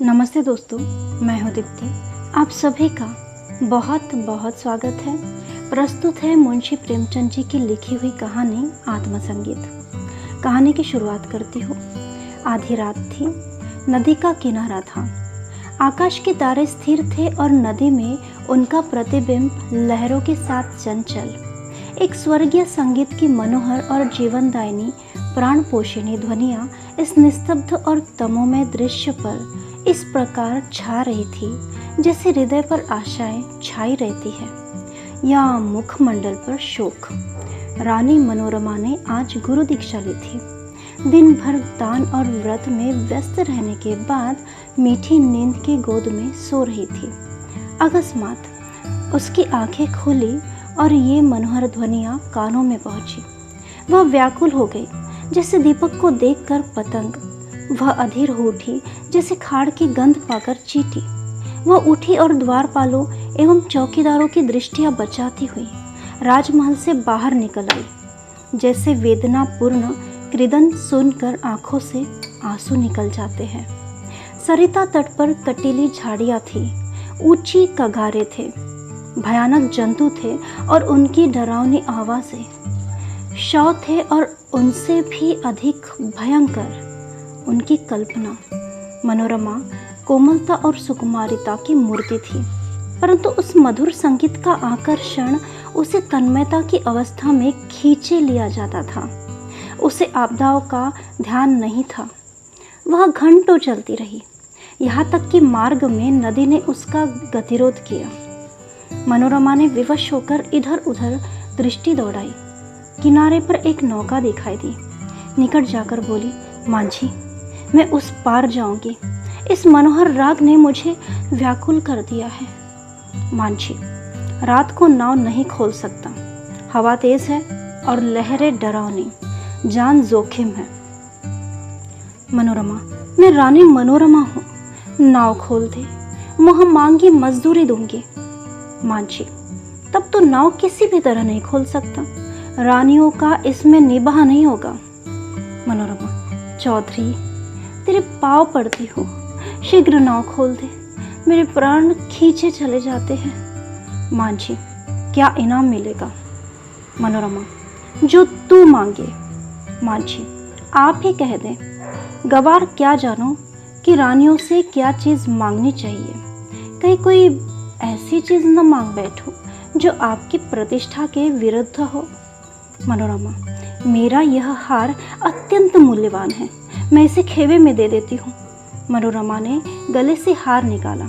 नमस्ते दोस्तों, मैं हूँ दीप्ति। आप सभी का बहुत बहुत स्वागत है। प्रस्तुत है मुंशी प्रेमचंद जी की लिखी हुई कहानी आत्मसंगीत। कहानी की शुरुआत करती हूँ। आधी रात थी, नदी का किनारा था, आकाश के तारे स्थिर थे और नदी में उनका प्रतिबिंब लहरों के साथ चंचल। एक स्वर्गीय संगीत की मनोहर और जीवनदायिनी प्राण पोषिणी ध्वनियाँ इस निस्तब्ध और तमोमय दृश्य पर इस प्रकार छा रही थी जैसे हृदय पर आशाएं छाई रहती है या मुखमंडल पर शोक। रानी मनोरमा ने आज गुरु दीक्षा ली थी। दिन भर दान और व्रत में व्यस्त रहने के बाद मीठी नींद की गोद में सो रही थी। अकस्मात उसकी आंखें खुली और ये मनोहर ध्वनियाँ कानों में पहुंची। वह व्याकुल हो गई जैसे दीपक को देखकर पतंग। वह अधीर हो उठी जैसे खाड़ की गंध पाकर चींटी। वह उठी और द्वारपालों एवं चौकीदारों की दृष्टियां बचाती हुई राजमहल से बाहर निकल आई। जैसे वेदनापूर्ण क्रीदन सुनकर आंखों से आंसू निकल जाते हैं। सरिता तट पर कटीली झाड़ियां थी, ऊंची कगारे थे, भयानक जंतु थे और उनकी डरावनी आवाजें शव थे और उनसे भी अधिक भयंकर उनकी कल्पना। मनोरमा कोमलता और सुकुमारिता की मूर्ति थी, परंतु उस मधुर संगीत का आकर्षण उसे तन्मयता की अवस्था में खींचे लिया जाता था। उसे आपदाओं का ध्यान नहीं था। वह घंटों चलती रही, यहाँ तक कि मार्ग में नदी ने उसका गतिरोध किया। मनोरमा ने विवश होकर इधर उधर दृष्टि दौड़ाई। किनारे पर एक नौका दिखाई दी। निकट जाकर बोली, मांझी, मैं उस पार जाऊंगी। इस मनोहर राग ने मुझे व्याकुल कर दिया है। मांझी, रात को नाव नहीं खोल सकता। हवा तेज है और लहरें डरावनी, जान जोखिम है। मनोरमा, मैं रानी मनोरमा हूँ, नाव खोल दे, मुँह मांगी मजदूरी दूंगी। मांझी, तब तो नाव किसी भी तरह नहीं खोल सकता। रानियों का इसमें निबाह नहीं होगा। मनोरमा, चौधरी, तेरे पाँव पड़ती हूँ, शीघ्र नाव खोल दे, मेरे प्राण खींचे चले जाते हैं। मांझी, क्या इनाम मिलेगा? मनोरमा, जो तू मांगे। मांझी, आप ही कह दें, गवार क्या जानो कि रानियों से क्या चीज़ मांगनी चाहिए। कहीं कोई ऐसी चीज़ न मांग बैठो जो आपकी प्रतिष्ठा के विरुद्ध हो। मनोरमा, मेरा यह हार अत्यंत मूल्यवान है, मैं इसे खेवे में दे देती हूँ। मनोरमा ने गले से हार निकाला।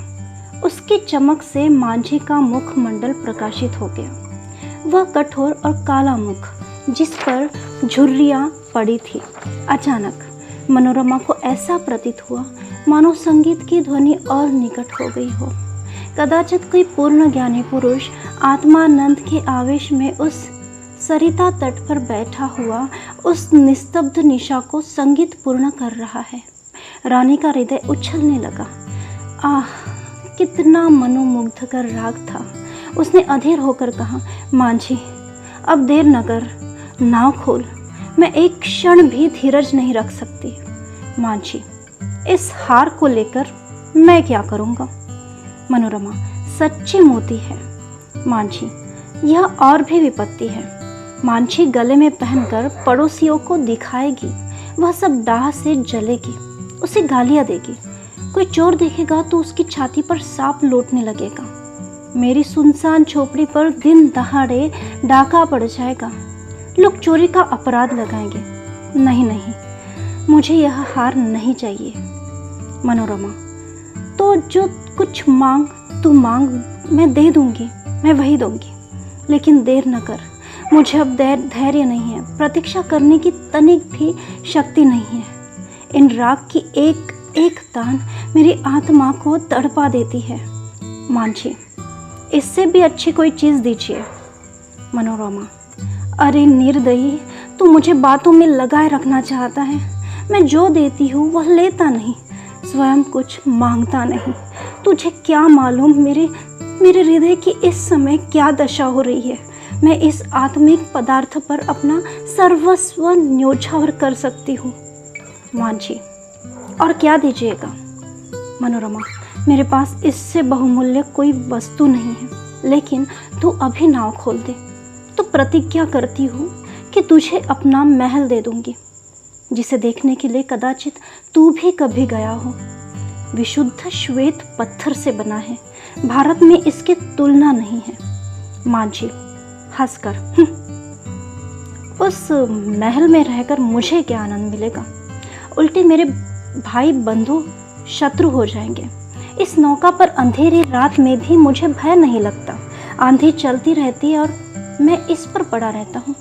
उसकी चमक से मांझी का मुखमंडल प्रकाशित हो गया। वह कठोर और काला मुख जिस पर झुर्रियाँ पड़ी थी। अचानक मनोरमा को ऐसा प्रतीत हुआ मानो संगीत की ध्वनि और निकट हो गई हो। कदाचित कोई पूर्ण ज्ञानी पुरुष आत्मानंद के आवेश में उस सरिता तट पर बैठा हुआ उस निस्तब्ध निशा को संगीत पूर्ण कर रहा है। रानी का हृदय उछलने लगा। आह, कितना मनोमुग्धकर राग था। उसने अधीर होकर कहा, मांझी, अब देर न कर, नाव खोल, मैं एक क्षण भी धीरज नहीं रख सकती। मांझी, इस हार को लेकर मैं क्या करूँगा? मनोरमा, सच्ची मोती है। मांझी, यह और भी विपत्ति है। मांझी गले में पहनकर पड़ोसियों को दिखाएगी। वह सब दाह से जलेगी, उसे गालियाँ देगी। कोई चोर देखेगा तो उसकी छाती पर सांप लौटने लगेगा। मेरी सुनसान झोपड़ी पर दिन दहाड़े डाका पड़ जाएगा। लोग चोरी का अपराध लगाएंगे। नहीं नहीं, मुझे यह हार नहीं चाहिए। मनोरमा, तो जो कुछ मांग तू मांग, मैं दे दूंगी, मैं वही दूंगी, लेकिन देर न कर। मुझे अब धैर्य नहीं है, प्रतीक्षा करने की तनिक भी शक्ति नहीं है। इन राग की एक एक तान मेरी आत्मा को तड़पा देती है। मांझी, इससे भी अच्छी कोई चीज़ दीजिए। मनोरमा, अरे निर्दयी, तू मुझे बातों में लगाए रखना चाहता है। मैं जो देती हूँ वह लेता नहीं, स्वयं कुछ मांगता नहीं। तुझे क्या मालूम मेरे हृदय की इस समय क्या दशा हो रही है। मैं इस आत्मिक पदार्थ पर अपना सर्वस्व न्योछावर कर सकती हूँ। मांझी, और क्या दीजिएगा? मनोरमा, मेरे पास इससे बहुमूल्य कोई वस्तु नहीं है, लेकिन तू अभी नाव खोल दे तो प्रतिज्ञा करती हूँ कि तुझे अपना महल दे दूंगी, जिसे देखने के लिए कदाचित तू भी कभी गया हो। विशुद्ध श्वेत पत्थर से बना है, भारत में इसकी तुलना नहीं है। मांझी हंसकर, उस महल में रहकर मुझे क्या आनंद मिलेगा, उल्टे मेरे भाई बंधु शत्रु हो जाएंगे। इस नौका पर अंधेरी रात में भी मुझे भय नहीं लगता। आंधी चलती रहती है और मैं इस पर पड़ा रहता हूँ,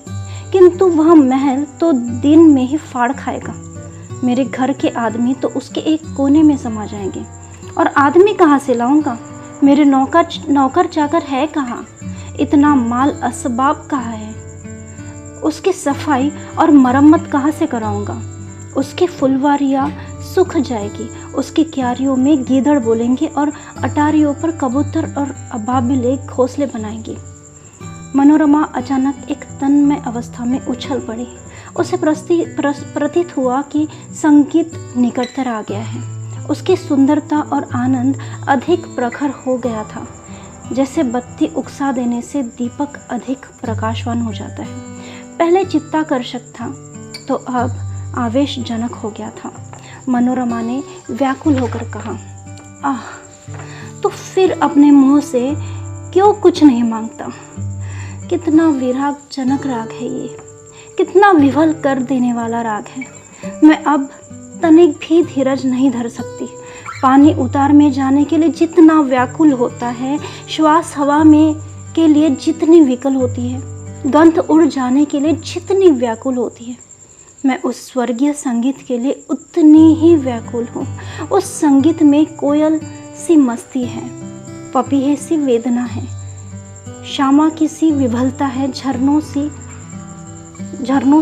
किंतु वह महल तो दिन में ही फाड़ खाएगा। मेरे घर के आदमी तो उसके एक कोने में समा जाएंगे, और आदमी कहाँ से लाऊंगा? मेरे नौकर चाकर है कहाँ? इतना माल असबाब कहाँ है? उसकी सफाई और मरम्मत कहाँ से कराऊंगा? उसकी फुलवारियाँ सूख जाएगी, उसकी क्यारियों में गीदड़ बोलेंगे और अटारियों पर कबूतर और अबाबिले घोंसले बनाएंगी। मनोरमा अचानक एक तन्मय अवस्था में उछल पड़ी। उसे प्रतीत हुआ कि संगीत निकटतर आ गया है। उसकी सुंदरता और आनंद अधिक प्रखर हो गया था, जैसे बत्ती उकसा देने से दीपक अधिक प्रकाशवान हो जाता है। पहले चित्ताकर्षक था तो अब आवेशजनक हो गया था। मनोरमा ने व्याकुल होकर कहा, आह, तो फिर अपने मुंह से क्यों कुछ नहीं मांगता? कितना विरागजनक राग है ये, कितना विवल कर देने वाला राग है। मैं अब तनिक भी धीरज नहीं धर सकती। पानी उतार में जाने के लिए जितना व्याकुल होता है, श्वास हवा में के लिए जितनी विकल होती है, गंध उड़ जाने के लिए जितनी व्याकुल होती है, मैं उस स्वर्गीय संगीत के लिए उतनी ही व्याकुल हूँ। उस संगीत में कोयल सी मस्ती है, पपीहे सी वेदना है, श्यामा की सी विभलता है, झरनों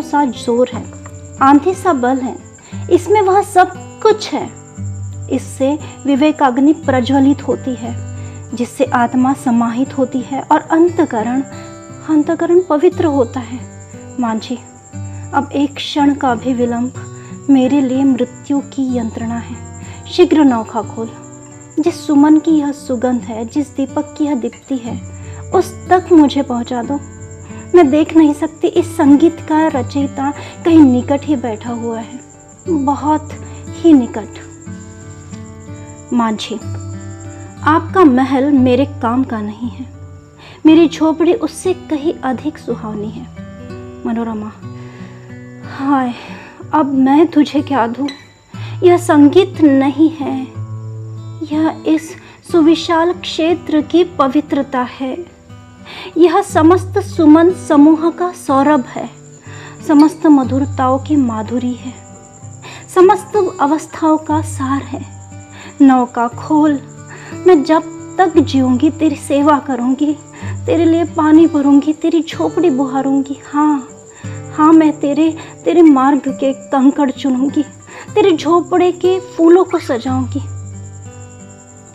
सा जोर है, आंधी सा बल है। इसमें वह सब कुछ है। इससे विवेकाग्नि प्रज्वलित होती है, जिससे आत्मा समाहित होती है और अंतकरण पवित्र होता है। मांझी, अब एक क्षण का भी विलंब मेरे लिए मृत्यु की यंत्रणा है। शीघ्र नौका खोल। जिस सुमन की यह सुगंध है, जिस दीपक की यह दीप्ति है, उस तक मुझे पहुंचा दो। मैं देख नहीं सकती, इस संगीत का रचयिता कहीं निकट ही बैठा हुआ है, बहुत ही निकट। मांझी, आपका महल मेरे काम का नहीं है, मेरी झोपड़ी उससे कहीं अधिक सुहावनी है। मनोरमा, हाय, अब मैं तुझे क्या दूं? यह संगीत नहीं है, यह इस सुविशाल क्षेत्र की पवित्रता है। यह समस्त सुमन समूह का सौरभ है, समस्त मधुरताओं की माधुरी है, समस्त अवस्थाओं का सार है। नौका खोल। मैं जब तक जीऊंगी तेरी सेवा करूंगी, तेरे लिए पानी भरूंगी, तेरी झोपड़ी बुहारूंगी। हाँ, मैं तेरे मार्ग के कंकड़ चुनूंगी, तेरे झोपड़े के फूलों को सजाऊंगी,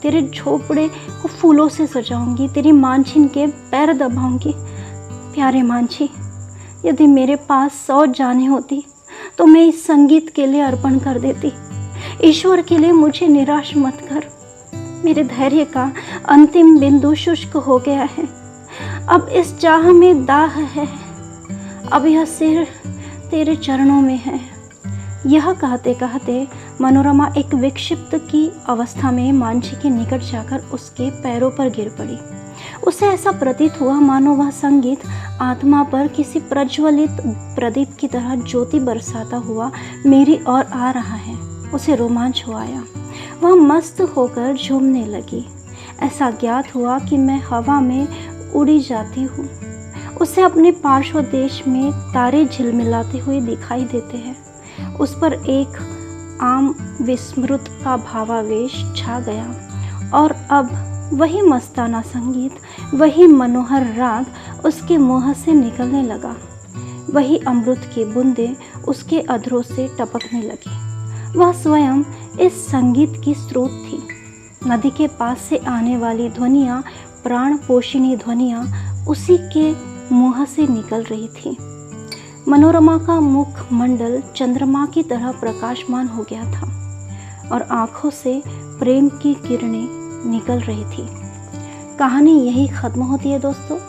तेरे झोपड़े को फूलों से सजाऊंगी, तेरी मांझिन के पैर दबाऊंगी। प्यारे मांझी, यदि मेरे पास 100 जानें होती तो मैं इस संगीत के लिए अर्पण कर देती। ईश्वर के लिए मुझे निराश मत कर। मेरे धैर्य का अंतिम बिंदु शुष्क हो गया है। अब इस चाह में दाह है, अब यह सिर तेरे चरणों में है। यह कहते कहते मनोरमा एक विक्षिप्त की अवस्था में मांझी के निकट जाकर उसके पैरों पर गिर पड़ी। उसे ऐसा प्रतीत हुआ मानो वह संगीत आत्मा पर किसी प्रज्वलित प्रदीप की तरह ज्योति बरसाता हुआ मेरी ओर आ रहा है। उसे रोमांच हो आया, वह मस्त होकर झूमने लगी। ऐसा ज्ञात हुआ कि मैं हवा में उड़ी जाती हूँ। उसे अपने पार्श्व देश में तारे झिलमिलाते हुए दिखाई देते हैं। उस पर एक आम विस्मृत का भावावेश छा गया, और अब वही मस्ताना संगीत, वही मनोहर राग उसके मुँह से निकलने लगा। वही अमृत की बूंदें उसके अधरों से टपकने लगी। वह स्वयं इस संगीत की स्रोत थी। नदी के पास से आने वाली ध्वनियाँ, प्राण पोषिणी ध्वनियाँ उसी के मुँह से निकल रही थी। मनोरमा का मुख मंडल चंद्रमा की तरह प्रकाशमान हो गया था और आँखों से प्रेम की किरणें निकल रही थी। कहानी यही ख़त्म होती है दोस्तों।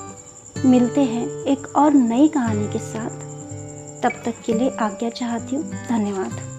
मिलते हैं एक और नई कहानी के साथ। तब तक के लिए आज्ञा चाहती हूँ। धन्यवाद।